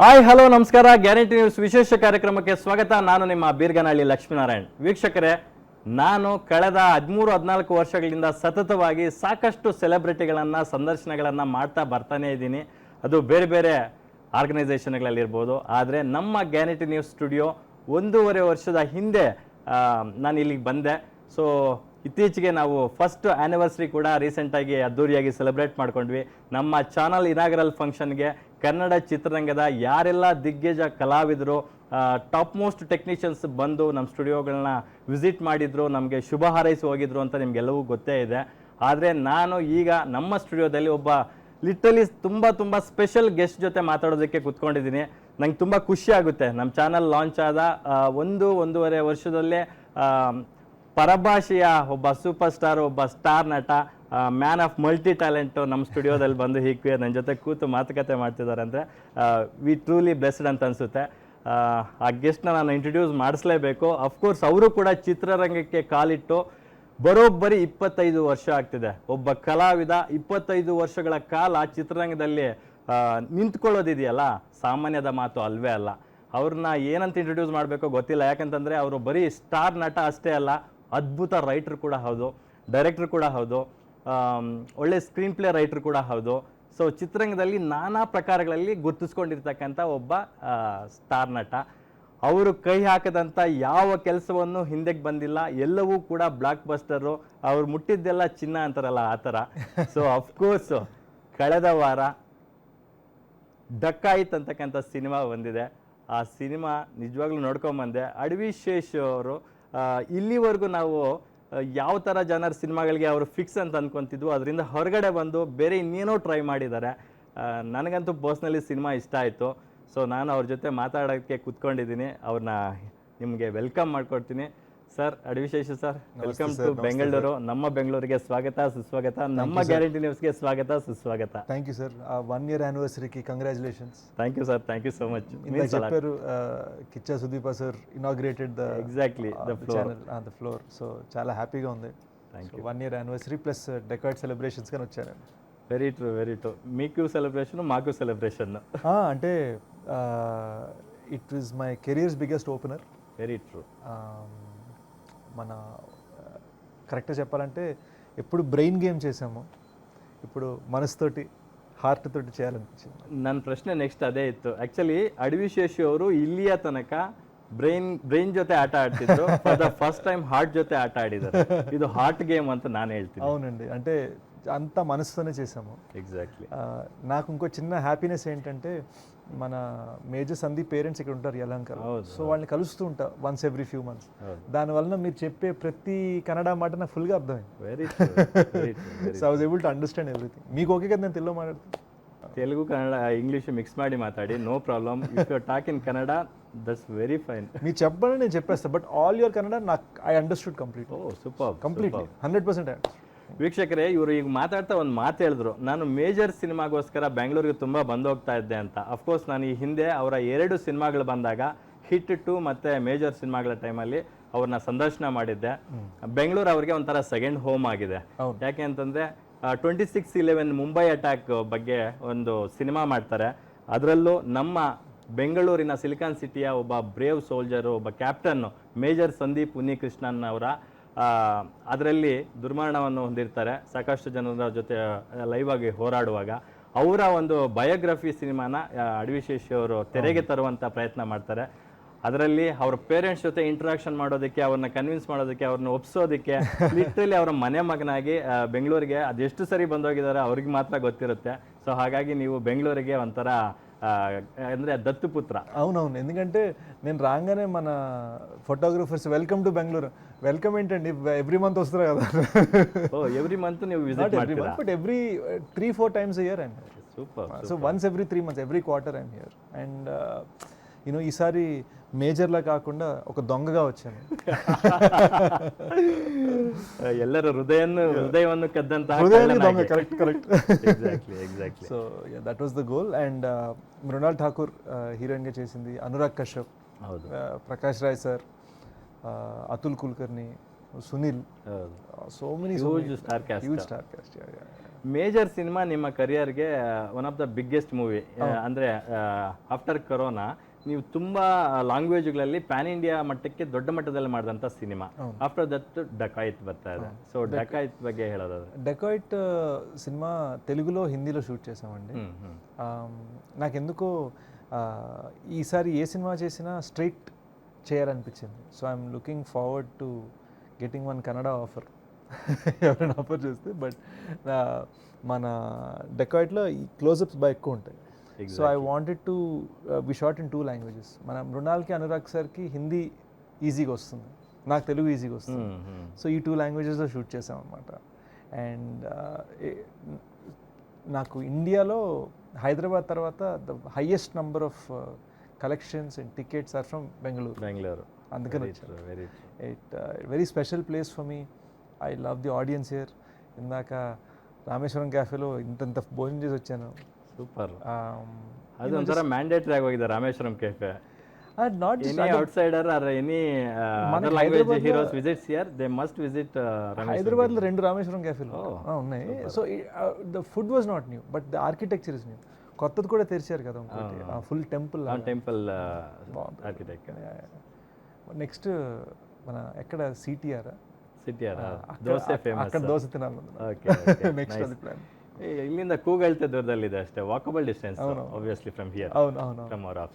Hi hello ನಮಸ್ಕಾರ. Guarantee news ವಿಶೇಷ ಕಾರ್ಯಕ್ರಮಕ್ಕೆ ಸ್ವಾಗತ. ನಾನು ನಿಮ್ಮ ಬೀರ್ಗನಹಳ್ಳಿ ಲಕ್ಷ್ಮೀನಾರಾಯಣ್. ವೀಕ್ಷಕರೇ, ನಾನು ಕಳೆದ 13-14 ವರ್ಷಗಳಿಂದ ಸತತವಾಗಿ ಸಾಕಷ್ಟು ಸೆಲೆಬ್ರಿಟಿಗಳನ್ನು ಸಂದರ್ಶನಗಳನ್ನು ಮಾಡ್ತಾ ಬರ್ತಾನೆ ಇದ್ದೀನಿ. ಅದು ಬೇರೆ ಬೇರೆ ಆರ್ಗನೈಸೇಷನ್ಗಳಲ್ಲಿರ್ಬೋದು. ಆದರೆ ನಮ್ಮ ಗ್ಯಾರಂಟಿ ನ್ಯೂಸ್ ಸ್ಟುಡಿಯೋ 1.5 ವರ್ಷದ ಹಿಂದೆ ನಾನು ಇಲ್ಲಿಗೆ ಬಂದೆ. ಸೊ ಇತ್ತೀಚೆಗೆ ನಾವು ಫಸ್ಟ್ ಆ್ಯನಿವರ್ಸರಿ ಕೂಡ ರೀಸೆಂಟಾಗಿ ಅದ್ದೂರಿಯಾಗಿ ಸೆಲೆಬ್ರೇಟ್ ಮಾಡ್ಕೊಂಡ್ವಿ. ನಮ್ಮ ಚಾನಲ್ ಇನಾಗರಲ್ ಫಂಕ್ಷನ್ಗೆ ಕನ್ನಡ ಚಿತ್ರರಂಗದ ಯಾರೆಲ್ಲ ದಿಗ್ಗಜ ಕಲಾವಿದರು, ಟಾಪ್ ಮೋಸ್ಟ್ ಟೆಕ್ನಿಷಿಯನ್ಸ್ ಬಂದು ನಮ್ಮ ಸ್ಟುಡಿಯೋಗಳನ್ನ ವಿಸಿಟ್ ಮಾಡಿದ್ರು, ನಮಗೆ ಶುಭ ಹಾರೈಸಿ ಹೋಗಿದ್ರು ಅಂತ ನಿಮಗೆಲ್ಲವೂ ಗೊತ್ತೇ ಇದೆ. ಆದರೆ ನಾನು ಈಗ ನಮ್ಮ ಸ್ಟುಡಿಯೋದಲ್ಲಿ ಒಬ್ಬ ಲಿಟ್ರಲಿ ತುಂಬ ಸ್ಪೆಷಲ್ ಗೆಸ್ಟ್ ಜೊತೆ ಮಾತಾಡೋದಕ್ಕೆ ಕೂತ್ಕೊಂಡಿದ್ದೀನಿ. ನಂಗೆ ತುಂಬ ಖುಷಿ ಆಗುತ್ತೆ. ನಮ್ಮ ಚಾನಲ್ ಲಾಂಚ್ ಆದ 1.5 ವರ್ಷದಲ್ಲೇ ಪರಭಾಷೆಯ ಒಬ್ಬ ಸೂಪರ್ ಸ್ಟಾರ್, ಒಬ್ಬ ಸ್ಟಾರ್ ನಟ, ಮ್ಯಾನ್ ಆಫ್ ಮಲ್ಟಿ ಟ್ಯಾಲೆಂಟು ನಮ್ಮ ಸ್ಟುಡಿಯೋದಲ್ಲಿ ಬಂದು ಹೀಗೆ ನನ್ನ ಜೊತೆ ಕೂತು ಮಾತುಕತೆ ಮಾಡ್ತಿದ್ದಾರೆ ಅಂದರೆ ವಿ ಟ್ರೂಲಿ ಬ್ಲೆಸ್ಡ್ ಅಂತ ಅನಿಸುತ್ತೆ. ಆ ಗೆಸ್ಟ್ನ ನಾನು ಇಂಟ್ರೊಡ್ಯೂಸ್ ಮಾಡಿಸ್ಲೇಬೇಕು. ಅಫ್ಕೋರ್ಸ್ ಅವರು ಕೂಡ ಚಿತ್ರರಂಗಕ್ಕೆ ಕಾಲಿಟ್ಟು ಬರೋಬ್ಬರಿ 25 ವರ್ಷ ಆಗ್ತಿದೆ. ಒಬ್ಬ ಕಲಾವಿದ 25 ವರ್ಷಗಳ ಕಾಲ ಚಿತ್ರರಂಗದಲ್ಲಿ ನಿಂತ್ಕೊಳ್ಳೋದಿದೆಯಲ್ಲ, ಸಾಮಾನ್ಯದ ಮಾತು ಅಲ್ವೇ ಅಲ್ಲ. ಅವ್ರನ್ನ ಏನಂತ ಇಂಟ್ರೊಡ್ಯೂಸ್ ಮಾಡಬೇಕೋ ಗೊತ್ತಿಲ್ಲ. ಯಾಕಂತಂದರೆ ಅವರು ಬರೀ ಸ್ಟಾರ್ ನಟ ಅಷ್ಟೇ ಅಲ್ಲ, ಅದ್ಭುತ ರೈಟ್ರ್ ಕೂಡ ಹೌದು, ಡೈರೆಕ್ಟ್ರ್ ಕೂಡ ಹೌದು, ಒಳ್ಳೆ ಸ್ಕ್ರೀನ್ ಪ್ಲೇ ರೈಟ್ರ್ ಕೂಡ ಹೌದು. ಸೊ ಚಿತ್ರರಂಗದಲ್ಲಿ ನಾನಾ ಪ್ರಕಾರಗಳಲ್ಲಿ ಗುರುತಿಸ್ಕೊಂಡಿರ್ತಕ್ಕಂಥ ಒಬ್ಬ ಸ್ಟಾರ್ ನಟ. ಅವರು ಕೈ ಹಾಕದಂಥ ಯಾವ ಕೆಲಸವನ್ನು ಹಿಂದೆಗೆ ಬಂದಿಲ್ಲ, ಎಲ್ಲವೂ ಕೂಡ ಬ್ಲಾಕ್ ಬಸ್ಟರು. ಅವ್ರು ಮುಟ್ಟಿದ್ದೆಲ್ಲ ಚಿನ್ನ ಅಂತಾರಲ್ಲ, ಆ ಥರ. ಸೊ ಅಫ್ಕೋರ್ಸ್ ಕಳೆದ ವಾರ ಡಕ್ಕಾಯಿತ್ ಅಂತಕ್ಕಂಥ ಸಿನಿಮಾ ಬಂದಿದೆ. ಆ ಸಿನಿಮಾ ನಿಜವಾಗ್ಲೂ ನೋಡ್ಕೊಂಬಂದೆ. ಅಡವಿ ಶೇಷ್ ಅವರು ಇಲ್ಲಿವರೆಗೂ ನಾವು ಯಾವ ಥರ ಜನರ ಸಿನಿಮಾಗಳಿಗೆ ಅವರು ಫಿಕ್ಸ್ ಅಂತ ಅಂದ್ಕೊತಿದ್ವು, ಅದರಿಂದ ಹೊರಗಡೆ ಬಂದು ಬೇರೆ ಇನ್ನೇನೋ ಟ್ರೈ ಮಾಡಿದ್ದಾರೆ. ನನಗಂತೂ ಪರ್ಸ್ನಲಿ ಸಿನಿಮಾ ಇಷ್ಟ ಆಯಿತು. ಸೊ ನಾನು ಅವ್ರ ಜೊತೆ ಮಾತಾಡೋಕ್ಕೆ ಕೂತ್ಕೊಂಡಿದ್ದೀನಿ. ಅವ್ರನ್ನ ನಿಮಗೆ ವೆಲ್ಕಮ್ ಮಾಡ್ಕೊಡ್ತೀನಿ. ಸರ್, ಅಡವಿಶೇಷ ಸರ್, ವೆಲ್ಕಮ್ ಟು ಬೆಂಗಳೂರು. ನಮ್ಮ ಬೆಂಗಳೂರಿಗೆ ಸ್ವಾಗತ ಸುಸ್ವಾಗತ. ನಮ್ಮ ಗ್ಯಾರಂಟಿ ನ್ಯೂಸ್ಗೆ ಸ್ವಾಗತ ಸುಸ್ವಾಗತ. Thank you sir. 1 year anniversary congratulations. Thank you sir, thank you so much. చెప్పారు Kichcha Sudeepa sir inaugurated the exactly the channel on the floor. So చాలా హ్యాపీగా ఉంది. Thank you. 1 year anniversary plus dacoit celebrations గాని వచ్చాను. Very true, very true. మీకు celebration, మాకు celebration. అంటే it is my careers biggest opener. Very true. మన కరెక్ట్గా చెప్పాలంటే ఎప్పుడు బ్రెయిన్ గేమ్ చేసాము, ఇప్పుడు మనసుతోటి ಹಾರ್ಟ್ ತೋಟಿ చేయాలనిపించింది. ನನ್ನ ಪ್ರಶ್ನೆ ನೆಕ್ಸ್ಟ್ ಅದೇ ಇತ್ತು. ಆ್ಯಕ್ಚುಲಿ ಅಡವಿಶೇಷಿ ಅವರು ಇಲ್ಲಿಯ ತನಕ ಬ್ರೈನ್ ಜೊತೆ ಆಟ ಆಡ್ತಿದ್ರು. For the first time heart ಜೊತೆ ಆಟ ಆಡಿದ್ದಾರೆ. ಇದು ಹಾರ್ಟ್ ಗೇಮ್ ಅಂತ ನಾನು ಹೇಳ್ತೀನಿ. అవునండి, అంటే అంతా మనసుతోనే చేసాము. ఎగ్జాక్ట్లీ. నాకు ఇంకో చిన్న హ్యాపీనెస్ ఏంటంటే, మన మేజర్ సందీప్ పేరెంట్స్ ఇక్కడ ఉంటారు యలంకర్. సో వాళ్ళని కలుస్తూ ఉంటా వన్స్ ఎవ్రీ ఫ్యూ మంత్స్. దానివల్ల మీరు చెప్పే ప్రతి కన్నడ మాట నాకు ఫుల్గా అర్థమైంది. Very so I was able to understand everything. మీకు ఓకే కదా నేను తెలుగు మాట్లాడుతాను? తెలుగు కన్నడ ఇంగ్లీష్ మిక్స్ ಮಾಡಿ మాట్లాడి no problem. If you talk in Kannada that's very fine. మీరు చెప్పండి, నేను చెప్పేస్తాను. బట్ ఆల్ యువర్ కన్నడ నాకు I understood complete. Oh super, completely 100%. ವೀಕ್ಷಕರೇ, ಇವರು ಈಗ ಮಾತಾಡ್ತಾ ಒಂದು ಮಾತು ಹೇಳಿದ್ರು, ನಾನು ಮೇಜರ್ ಸಿನಿಮಾಗೋಸ್ಕರ ಬೆಂಗಳೂರಿಗೆ ತುಂಬ ಬಂದೋಗ್ತಾ ಇದ್ದೆ ಅಂತ. ಅಫ್ಕೋರ್ಸ್ ನಾನು ಈ ಹಿಂದೆ ಅವರ 2 ಸಿನಿಮಾಗಳು ಬಂದಾಗ, ಹಿಟ್ 2 ಮತ್ತು ಮೇಜರ್ ಸಿನಿಮಾಗಳ ಟೈಮಲ್ಲಿ ಅವ್ರನ್ನ ಸಂದರ್ಶನ ಮಾಡಿದ್ದೆ. ಬೆಂಗಳೂರು ಅವ್ರಿಗೆ ಒಂಥರ ಸೆಕೆಂಡ್ ಹೋಮ್ ಆಗಿದೆ. ಯಾಕೆ ಅಂತಂದರೆ 26/11 ಮುಂಬೈ ಅಟ್ಯಾಕ್ ಬಗ್ಗೆ ಒಂದು ಸಿನಿಮಾ ಮಾಡ್ತಾರೆ. ಅದರಲ್ಲೂ ನಮ್ಮ ಬೆಂಗಳೂರಿನ ಸಿಲಿಕಾನ್ ಸಿಟಿಯ ಒಬ್ಬ ಬ್ರೇವ್ ಸೋಲ್ಜರು, ಒಬ್ಬ ಕ್ಯಾಪ್ಟನ್ನು ಮೇಜರ್ ಸಂದೀಪ್ ಉನ್ನಿಕೃಷ್ಣನ್ ಅವರ ಅದರಲ್ಲಿ ದುರ್ಮರಣವನ್ನು ಹೊಂದಿರ್ತಾರೆ. ಸಾಕಷ್ಟು ಜನರ ಜೊತೆ ಲೈವ್ ಆಗಿ ಹೋರಾಡುವಾಗ ಅವರ ಒಂದು ಬಯೋಗ್ರಫಿ ಸಿನಿಮಾನ ಅಡವಿಶೇಷಿ ಅವರು ತೆರೆಗೆ ತರುವಂಥ ಪ್ರಯತ್ನ ಮಾಡ್ತಾರೆ. ಅದರಲ್ಲಿ ಅವ್ರ ಪೇರೆಂಟ್ಸ್ ಜೊತೆ ಇಂಟ್ರಾಕ್ಷನ್ ಮಾಡೋದಕ್ಕೆ, ಅವ್ರನ್ನ ಕನ್ವಿನ್ಸ್ ಮಾಡೋದಕ್ಕೆ, ಅವ್ರನ್ನ ಒಪ್ಸೋದಕ್ಕೆ ಲಿಟ್ರಲಿ ಅವರ ಮನೆ ಮಗನಾಗಿ ಬೆಂಗಳೂರಿಗೆ ಅದೆಷ್ಟು ಸರಿ ಬಂದೋಗಿದ್ದಾರೆ ಅವ್ರಿಗೆ ಮಾತ್ರ ಗೊತ್ತಿರುತ್ತೆ. ಸೊ ಹಾಗಾಗಿ ನೀವು ಬೆಂಗಳೂರಿಗೆ ಒಂಥರ ಅಂದರೆ ದತ್ತುಪುತ್ರ. అవునవును, ఎందుకంటే నేను రాగానే మన photographers welcome to Bengaluru. Welcome ఏంటండి, ఎవ్రీ మంత్ వస్తారు కదా. ఓ ఎవ్రీ మంత్ ನೀವು ವಿಸಿಟ್ ಮಾಡ್ತೀರಾ? But every 3-4 times a year I'm here. Super. So once every 3 months, every quarter I'm here. And you know ఈసారి మేజర్లా కాకుండా ఒక దొంగగా వచ్చాను. ಎಲ್ಲರ ಹೃದಯವನ್ನು ಕದ್ದಂತಹ దొంగ. Correct. Exactly. So that was the goal. And Mrunal Thakur హీరోయిన్గా చేసింది, అనురాగ్ కశ్యప్, ಹೌದು, ప్రకాష్ రాయ్ సార్, అతుల్ కుల్కర్ని, ಸುನಿಲ್, ಹೌದು, so many huge star cast. Huge star cast. Major cinema ನಿಮ್ಮ ಕರಿಯರ್ಗೆ one of the biggest movie. ಅಂದರೆ ಆಫ್ಟರ್ ಕೊರೋನಾ ನೀವು ತುಂಬ ಲ್ಯಾಂಗ್ವೇಜ್ಗಳಲ್ಲಿ ಪ್ಯಾನ್ ಇಂಡಿಯಾ ಮಟ್ಟಕ್ಕೆ ದೊಡ್ಡ ಮಟ್ಟದಲ್ಲಿ ಮಾಡಿದಂಥ ಸಿನಿಮಾ. ಆಫ್ಟರ್ ದಟ್ ಡಕಾಯಿತ್ ಬರ್ತಾ ಇದೆ. ಸೊ ಡಕಾಯಿತ್ ಬಗ್ಗೆ ಹೇಳೋದಾದ್ರೆ, డెకాయిట్ సినిమా తెలుగులో హిందీలో షూట్ చేసామండి. నాకెందుకో ఈసారి ఏ సినిమా చేసినా స్ట్రైట్ చేయాలనిపించింది. So I'm looking forward to getting one Kannada offer. ఎవరైనా ఆఫర్ చేస్తే. బట్ మన డెకాయిట్లో ఈ క్లోజప్స్ బాగా ఎక్కువ ఉంటాయి. So I wanted to we shot in 2 languages. మన మృణాల్కి అనురాగ్ సార్కి హిందీ ఈజీగా వస్తుంది, నాకు తెలుగు ఈజీగా వస్తుంది. సో ఈ 2 లాంగ్వేజెస్లో షూట్ చేసాం అనమాట. అండ్ నాకు ఇండియాలో హైదరాబాద్ తర్వాత the highest number of collections and tickets are from Bengaluru. అందుకని it very special place for me. I love the audience here. ఇందాక రామేశ్వరం క్యాఫేలో ఇంత భోజనం చేసి వచ్చాను. ಸೂಪರ್. ಅದು ಒಂಥರ ಮ್ಯಾಂಡೇಟರಿ ಆಗೋಗಿದೆ Rameshwaram cafe. Not any outsider or any other language heroes visits here they must visit హైదరాబాద్లో 2 రామేశ్వరం క్యాఫేలు ఉన్నాయి. So the food was not new, but the architecture is new. కొత్తది కూడా తెరిచారు కదా ఇంకోటి, ఫుల్ టెంపుల్ ఆర్కిటెక్చర్. నెక్స్ట్ మన ఎక్కడ సిటిఆర్ ದೋಸೆ ಫೇಮಸ್. అక్కడ దోశ తినాలి. నెక్స్ట్ అది ప్లాన్. ಇಲ್ಲಿಂದ ಕೂಗಳ್ತೆ ದೂರದಲ್ಲಿದೆ ಅಷ್ಟೇ, walkable distance obviously from here, from our office.